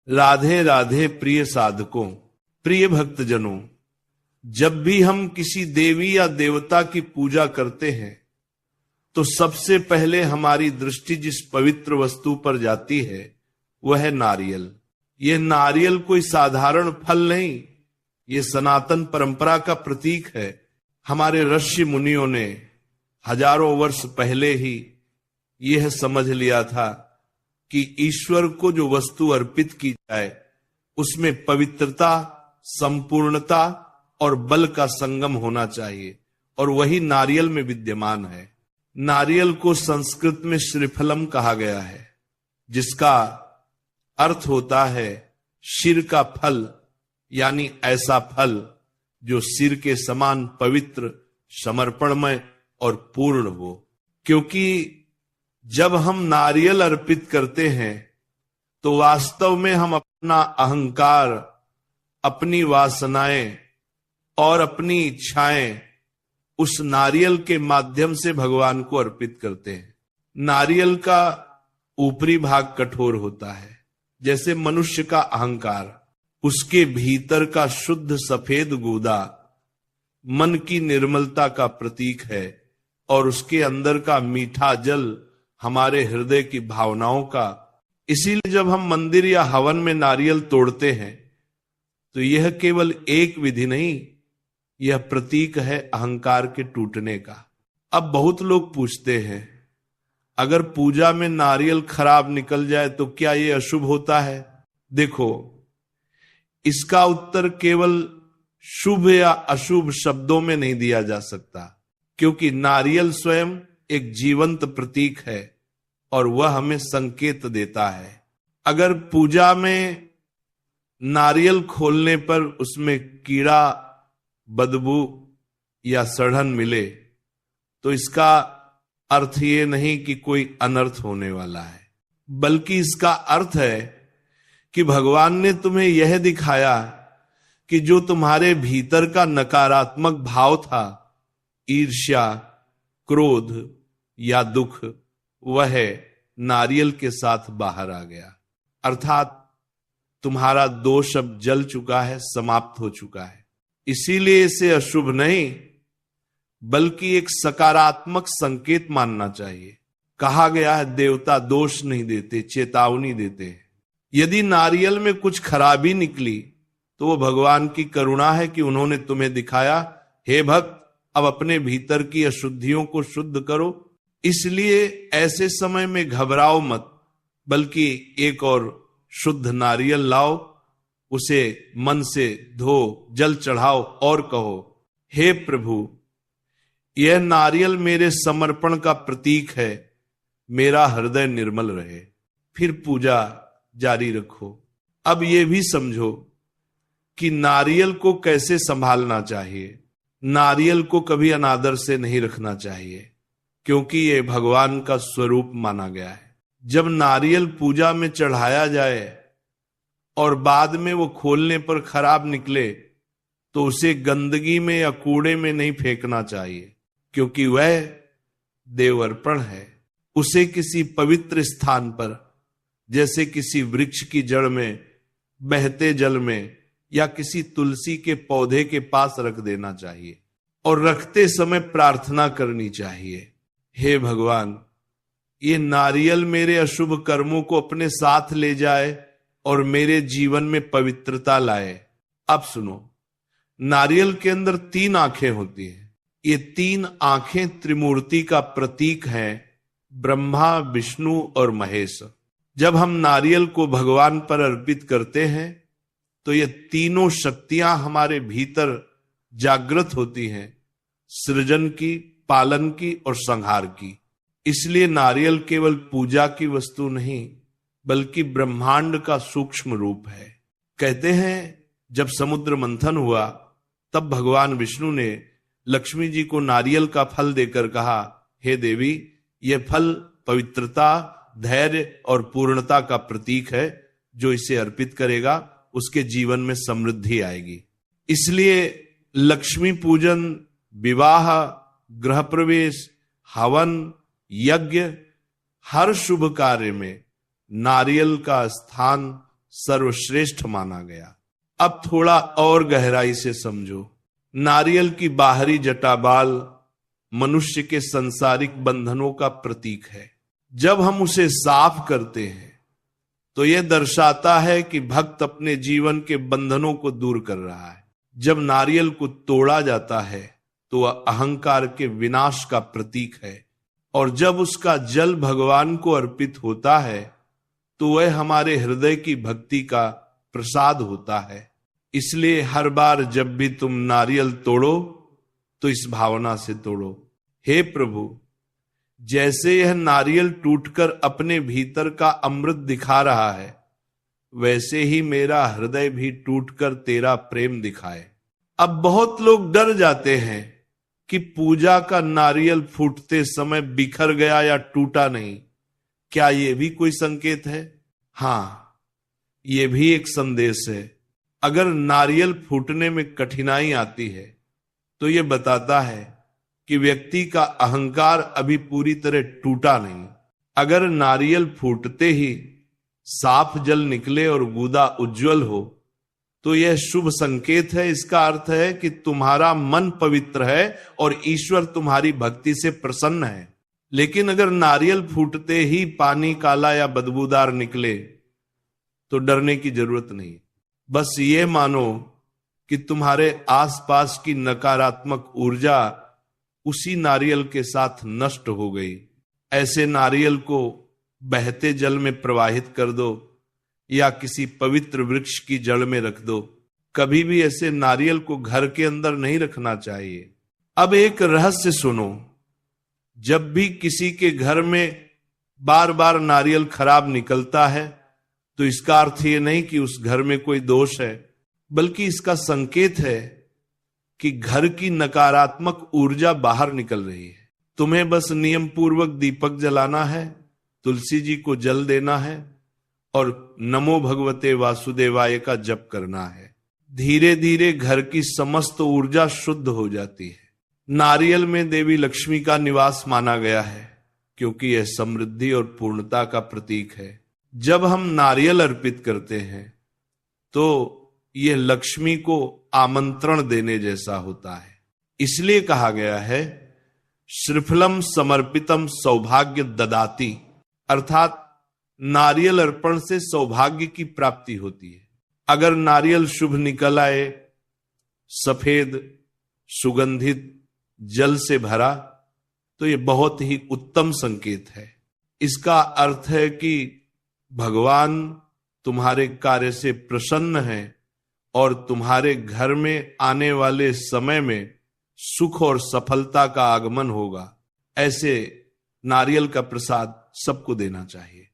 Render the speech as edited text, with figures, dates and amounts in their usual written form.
राधे राधे प्रिय साधकों, प्रिय भक्तजनों, जब भी हम किसी देवी या देवता की पूजा करते हैं तो सबसे पहले हमारी दृष्टि जिस पवित्र वस्तु पर जाती है वह है नारियल। यह नारियल कोई साधारण फल नहीं, ये सनातन परंपरा का प्रतीक है। हमारे ऋषि मुनियों ने हजारों वर्ष पहले ही यह समझ लिया था कि ईश्वर को जो वस्तु अर्पित की जाए उसमें पवित्रता, संपूर्णता और बल का संगम होना चाहिए, और वही नारियल में विद्यमान है। नारियल को संस्कृत में श्रीफलम कहा गया है, जिसका अर्थ होता है शिर का फल, यानी ऐसा फल जो सिर के समान पवित्र, समर्पणमय और पूर्ण हो। क्योंकि जब हम नारियल अर्पित करते हैं तो वास्तव में हम अपना अहंकार, अपनी वासनाएं और अपनी इच्छाएं उस नारियल के माध्यम से भगवान को अर्पित करते हैं। नारियल का ऊपरी भाग कठोर होता है, जैसे मनुष्य का अहंकार। उसके भीतर का शुद्ध सफेद गूदा मन की निर्मलता का प्रतीक है, और उसके अंदर का मीठा जल हमारे हृदय की भावनाओं का। इसीलिए जब हम मंदिर या हवन में नारियल तोड़ते हैं तो यह केवल एक विधि नहीं, यह प्रतीक है अहंकार के टूटने का। अब बहुत लोग पूछते हैं, अगर पूजा में नारियल खराब निकल जाए तो क्या यह अशुभ होता है? देखो, इसका उत्तर केवल शुभ या अशुभ शब्दों में नहीं दिया जा सकता, क्योंकि नारियल स्वयं एक जीवंत प्रतीक है और वह हमें संकेत देता है। अगर पूजा में नारियल खोलने पर उसमें कीड़ा, बदबू या सड़न मिले तो इसका अर्थ ये नहीं कि कोई अनर्थ होने वाला है, बल्कि इसका अर्थ है कि भगवान ने तुम्हें यह दिखाया कि जो तुम्हारे भीतर का नकारात्मक भाव था, ईर्ष्या, क्रोध या दुख, वह नारियल के साथ बाहर आ गया। अर्थात तुम्हारा दोष अब जल चुका है, समाप्त हो चुका है। इसीलिए इसे अशुभ नहीं बल्कि एक सकारात्मक संकेत मानना चाहिए। कहा गया है देवता दोष नहीं देते, चेतावनी देते हैं। यदि नारियल में कुछ खराबी निकली तो वो भगवान की करुणा है कि उन्होंने तुम्हें दिखाया, हे भक्त, अब अपने भीतर की अशुद्धियों को शुद्ध करो। इसलिए ऐसे समय में घबराओ मत, बल्कि एक और शुद्ध नारियल लाओ, उसे मन से धो, जल चढ़ाओ और कहो, हे प्रभु, यह नारियल मेरे समर्पण का प्रतीक है, मेरा हृदय निर्मल रहे। फिर पूजा जारी रखो। अब यह भी समझो कि नारियल को कैसे संभालना चाहिए। नारियल को कभी अनादर से नहीं रखना चाहिए, क्योंकि यह भगवान का स्वरूप माना गया है। जब नारियल पूजा में चढ़ाया जाए और बाद में वो खोलने पर खराब निकले तो उसे गंदगी में या कूड़े में नहीं फेंकना चाहिए, क्योंकि वह देव अर्पण है। उसे किसी पवित्र स्थान पर, जैसे किसी वृक्ष की जड़ में, बहते जल में या किसी तुलसी के पौधे के पास रख देना चाहिए, और रखते समय प्रार्थना करनी चाहिए, हे भगवान, ये नारियल मेरे अशुभ कर्मों को अपने साथ ले जाए और मेरे जीवन में पवित्रता लाए। अब सुनो, नारियल के अंदर 3 आंखें होती हैं। ये 3 आंखें त्रिमूर्ति का प्रतीक हैं, ब्रह्मा, विष्णु और महेश। जब हम नारियल को भगवान पर अर्पित करते हैं तो ये तीनों शक्तियां हमारे भीतर जागृत होती हैं, सृजन की, पालन की और संहार की। इसलिए नारियल केवल पूजा की वस्तु नहीं बल्कि ब्रह्मांड का सूक्ष्म रूप है। कहते हैं जब समुद्र मंथन हुआ तब भगवान विष्णु ने लक्ष्मी जी को नारियल का फल देकर कहा, हे देवी, यह फल पवित्रता, धैर्य और पूर्णता का प्रतीक है। जो इसे अर्पित करेगा उसके जीवन में समृद्धि आएगी। इसलिए लक्ष्मी पूजन, विवाह, गृह प्रवेश, हवन, यज्ञ, हर शुभ कार्य में नारियल का स्थान सर्वश्रेष्ठ माना गया। अब थोड़ा और गहराई से समझो। नारियल की बाहरी जटाबाल मनुष्य के सांसारिक बंधनों का प्रतीक है। जब हम उसे साफ करते हैं तो यह दर्शाता है कि भक्त अपने जीवन के बंधनों को दूर कर रहा है। जब नारियल को तोड़ा जाता है तो वह अहंकार के विनाश का प्रतीक है, और जब उसका जल भगवान को अर्पित होता है तो वह हमारे हृदय की भक्ति का प्रसाद होता है। इसलिए हर बार जब भी तुम नारियल तोड़ो तो इस भावना से तोड़ो, हे प्रभु, जैसे यह नारियल टूटकर अपने भीतर का अमृत दिखा रहा है, वैसे ही मेरा हृदय भी टूटकर तेरा प्रेम दिखाए। अब बहुत लोग डर जाते हैं कि पूजा का नारियल फूटते समय बिखर गया या टूटा नहीं। क्या यह भी कोई संकेत है? हाँ, यह भी एक संदेश है। अगर नारियल फूटने में कठिनाई आती है तो यह बताता है कि व्यक्ति का अहंकार अभी पूरी तरह टूटा नहीं। अगर नारियल फूटते ही साफ जल निकले और गूदा उज्जवल हो तो यह शुभ संकेत है। इसका अर्थ है कि तुम्हारा मन पवित्र है और ईश्वर तुम्हारी भक्ति से प्रसन्न है। लेकिन अगर नारियल फूटते ही पानी काला या बदबूदार निकले तो डरने की जरूरत नहीं। बस ये मानो कि तुम्हारे आसपास की नकारात्मक ऊर्जा उसी नारियल के साथ नष्ट हो गई। ऐसे नारियल को बहते जल में प्रवाहित कर दो या किसी पवित्र वृक्ष की जड़ में रख दो। कभी भी ऐसे नारियल को घर के अंदर नहीं रखना चाहिए। अब एक रहस्य सुनो। जब भी किसी के घर में बार बार नारियल खराब निकलता है तो इसका अर्थ ये नहीं कि उस घर में कोई दोष है, बल्कि इसका संकेत है कि घर की नकारात्मक ऊर्जा बाहर निकल रही है। तुम्हें बस नियम पूर्वक दीपक जलाना है, तुलसी जी को जल देना है और नमो भगवते वासुदेवाय का जप करना है। धीरे धीरे घर की समस्त ऊर्जा शुद्ध हो जाती है। नारियल में देवी लक्ष्मी का निवास माना गया है क्योंकि यह समृद्धि और पूर्णता का प्रतीक है। जब हम नारियल अर्पित करते हैं तो यह लक्ष्मी को आमंत्रण देने जैसा होता है। इसलिए कहा गया है श्रीफलम समर्पितम सौभाग्य ददाति, अर्थात नारियल अर्पण से सौभाग्य की प्राप्ति होती है। अगर नारियल शुभ निकल आए, सफेद सुगंधित जल से भरा, तो यह बहुत ही उत्तम संकेत है। इसका अर्थ है कि भगवान तुम्हारे कार्य से प्रसन्न है और तुम्हारे घर में आने वाले समय में सुख और सफलता का आगमन होगा। ऐसे नारियल का प्रसाद सबको देना चाहिए।